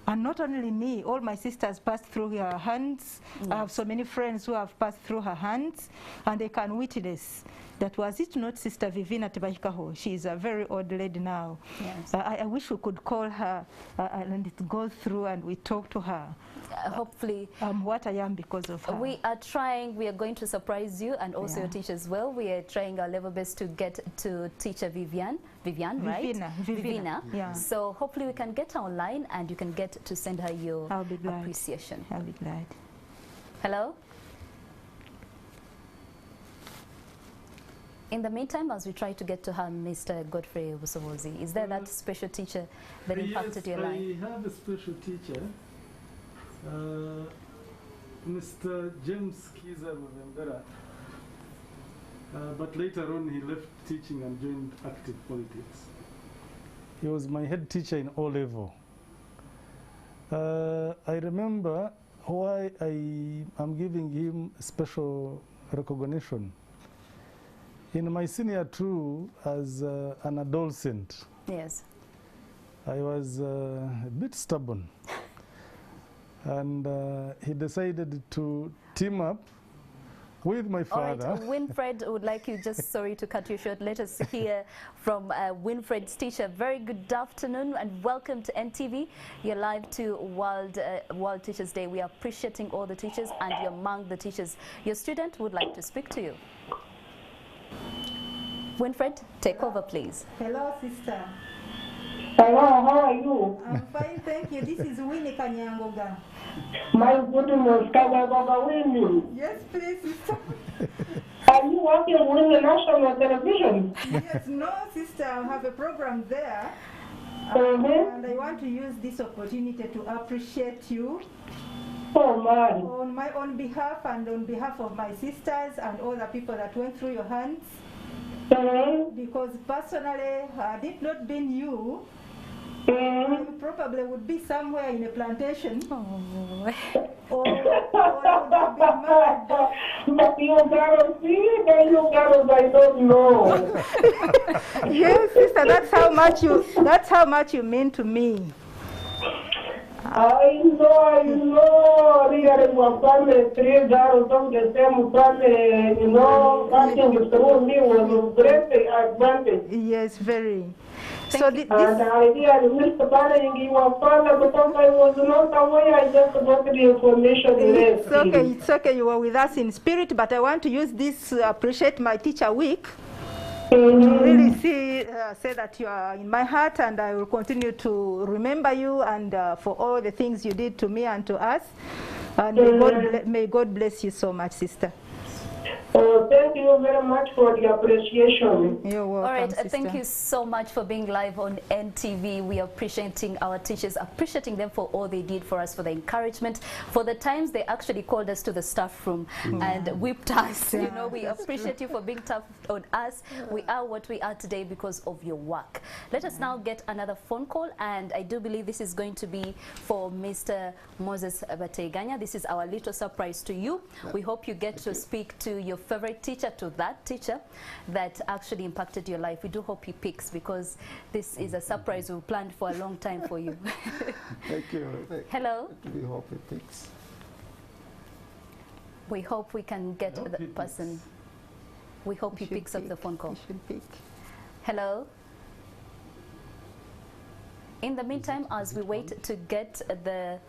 And not only me, all my sisters passed through her hands. Yes. I have so many friends who have passed through her hands, and they can witness that was it not Sister Vivina Tebahikaho. She is a very old lady now. Yes. I wish we could call her and it go through and we talk to her. Hopefully. What I am because of her. We are trying, we are going to surprise you and also your teacher as well. We are trying our level best to get to teacher Vivian, right? Vivina. Yeah. So hopefully we can get her online and you can get to send her your appreciation. I'll be glad. Hello? In the meantime, as we try to get to her, Mr. Godfrey Busobozi, is there that special teacher that impacted your life? Yes, I have a special teacher, Mr. James Kiza Mavembera, but later on he left teaching and joined active politics. He was my head teacher in O-level. I remember why I am giving him special recognition. In my senior two, as an adolescent, yes, I was a bit stubborn. And he decided to team up with my father. All right, Winfred would like you, just sorry to cut you short, let us hear from Winfred's teacher. Very good afternoon and welcome to NTV. You're live to World Teachers Day. We are appreciating all the teachers and you're among the teachers. Your student would like to speak to you. Winfred, take over, please. Hello, sister. Hello, how are you? I'm fine, thank you. This is Winnie Kanyangoga. My goodness, Kanyangoga Winnie. Yes, please, sister. Are you working with the national television? Yes, no, sister, I have a program there. And I want to use this opportunity to appreciate you. Oh, man. On my own behalf and on behalf of my sisters and all the people that went through your hands. Because personally, had it not been you, I probably would be somewhere in a plantation. Oh. Or I would have been mad. But you gotta see, then you gotta, I don't know. Yes, sister, that's how much you mean to me. I know. Really, my family, 3 girls of the same family, you know, passing through me was a great advantage. Yes, very. So and I really missed planning your father because I was not aware. I just got the information. It's okay. You were with us in spirit, but I want to use this to appreciate my teacher week. To really say that you are in my heart and I will continue to remember you and for all the things you did to me and to us. And may God bless you so much, sister. Oh, thank you very much for the appreciation. You're welcome, all right, sister. Thank you so much for being live on NTV. We are appreciating our teachers, appreciating them for all they did for us, for the encouragement, for the times they actually called us to the staff room and whipped us. You know, we appreciate you for being tough on us. We are what we are today because of your work. Let us now get another phone call, and I do believe this is going to be for Mr. Moses Bateganya. This is our little surprise to you. We hope you get to speak to your favorite teacher, to that teacher that actually impacted your life. We do hope he picks, because this is a surprise we've planned for a long time for you. Thank you. Hello. We hope he picks. We hope we can get the person. We hope he picks up the phone call. Hello. In the meantime, as we wait to get the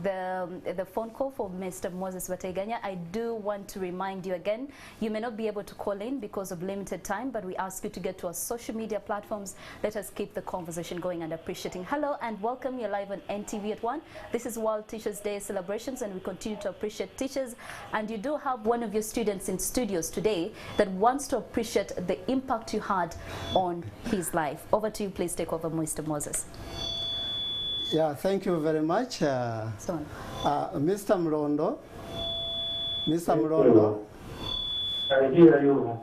the phone call for Mr. Moses Bateganya. I do want to remind you again, you may not be able to call in because of limited time, but we ask you to get to our social media platforms. Let us keep the conversation going and appreciating. Hello and welcome. You're live on NTV at 1. This is World Teachers Day celebrations, and we continue to appreciate teachers. And you do have one of your students in studios today that wants to appreciate the impact you had on his life. Over to you, please take over, Mr. Moses. Yeah, thank you very much. Mr. Mrondo. Mr. Mrondo. I hear you.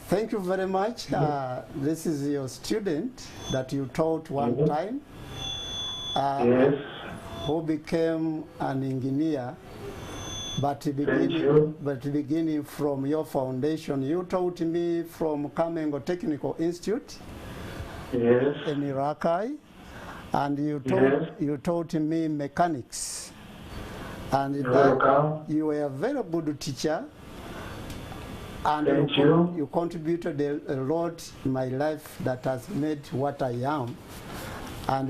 Thank you very much. This is your student that you taught one time. Yes. Who became an engineer, but beginning from your foundation. You taught me from Kamengo Technical Institute Yes. in Irakai, and you taught me mechanics. And you were a very good teacher, and you contributed a lot in my life that has made what I am. And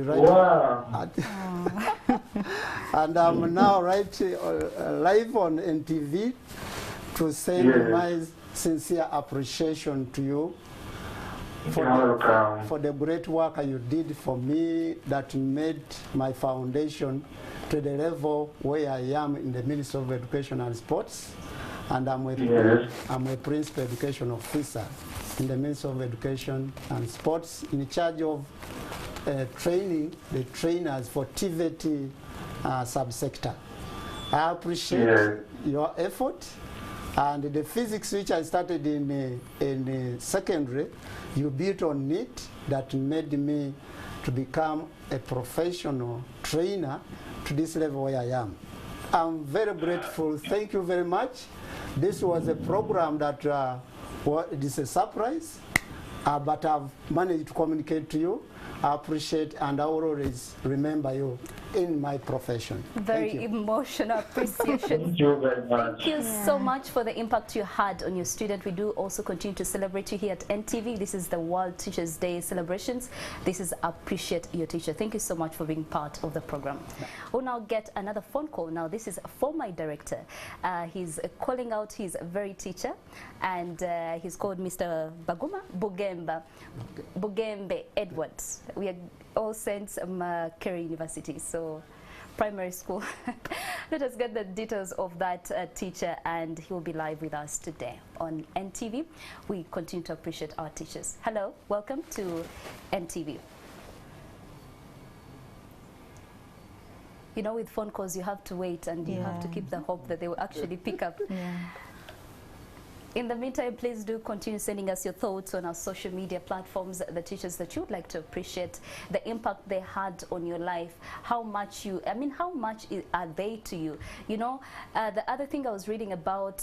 and I'm now live on NTV to send my sincere appreciation to you for the great work you did for me that made my foundation to the level where I am in the Ministry of Education and Sports. And I'm a principal education officer in the Ministry of Education and Sports, in charge of training the trainers for TVET subsector. I appreciate your effort, and the physics which I started in secondary, you built on it, that made me to become a professional trainer to this level where I am. I'm very grateful. Thank you very much. This was a program that it is a surprise, but I've managed to communicate to you. I appreciate and I will always remember you in my profession. Very emotional appreciation. Thank you very much. Thank you so much for the impact you had on your student. We do also continue to celebrate you here at NTV. This is the World Teachers Day celebrations. This is Appreciate Your Teacher. Thank you so much for being part of the program. We'll now get another phone call. Now this is for my director. He's calling out his very teacher, and he's called Mr. Bugembe Edwards. We are all sent Kerry University, so primary school. Let us get the details of that teacher, and he will be live with us today on NTV. We continue to appreciate our teachers. Hello, welcome to NTV. You know, with phone calls, you have to wait, and you have to keep the hope that they will actually pick up. In the meantime, please do continue sending us your thoughts on our social media platforms, the teachers that you would like to appreciate, the impact they had on your life, how much are they to you? You know, the other thing I was reading about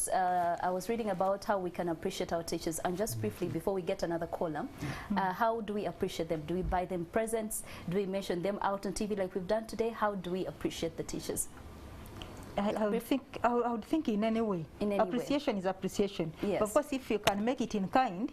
how we can appreciate our teachers. And just briefly, before we get another caller, how do we appreciate them? Do we buy them presents? Do we mention them out on TV like we've done today? How do we appreciate the teachers? I would think in any way. Appreciation is appreciation. Yes. Of course, if you can make it in kind,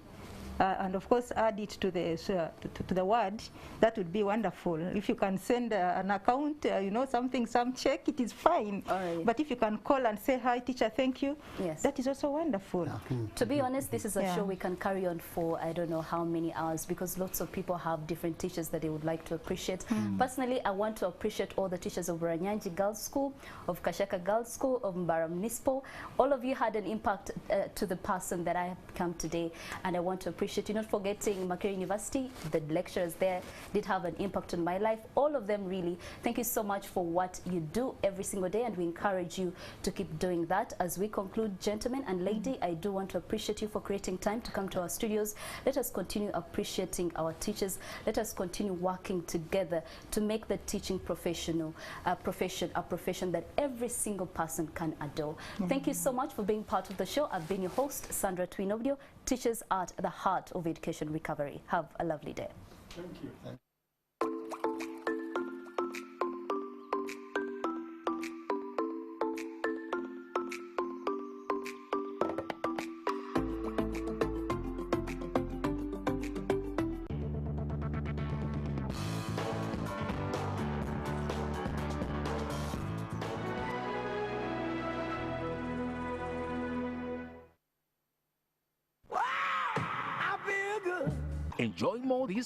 and of course add it to the word, that would be wonderful. If you can send an account, you know, some check, it is fine. Right. But if you can call and say, hi teacher, thank you, yes, that is also wonderful. To be honest, this is a show we can carry on for I don't know how many hours, because lots of people have different teachers that they would like to appreciate. Personally, I want to appreciate all the teachers of Buranyanji Girls School, of Kashaka Girls School, of Mbara Municipal. All of you had an impact to the person that I have become today, and I want to appreciate you. Not forgetting Makere University, the lecturers there did have an impact on my life. All of them, really. Thank you so much for what you do every single day, and we encourage you to keep doing that. As we conclude, gentlemen and lady, I do want to appreciate you for creating time to come to our studios. Let us continue appreciating our teachers. Let us continue working together to make the teaching profession a profession that every single person can adore. Thank you so much for being part of the show. I've been your host, Sandra Twinobdio, Teachers at the Heart of Education Recovery. Have a lovely day. Thank you. Enjoy more this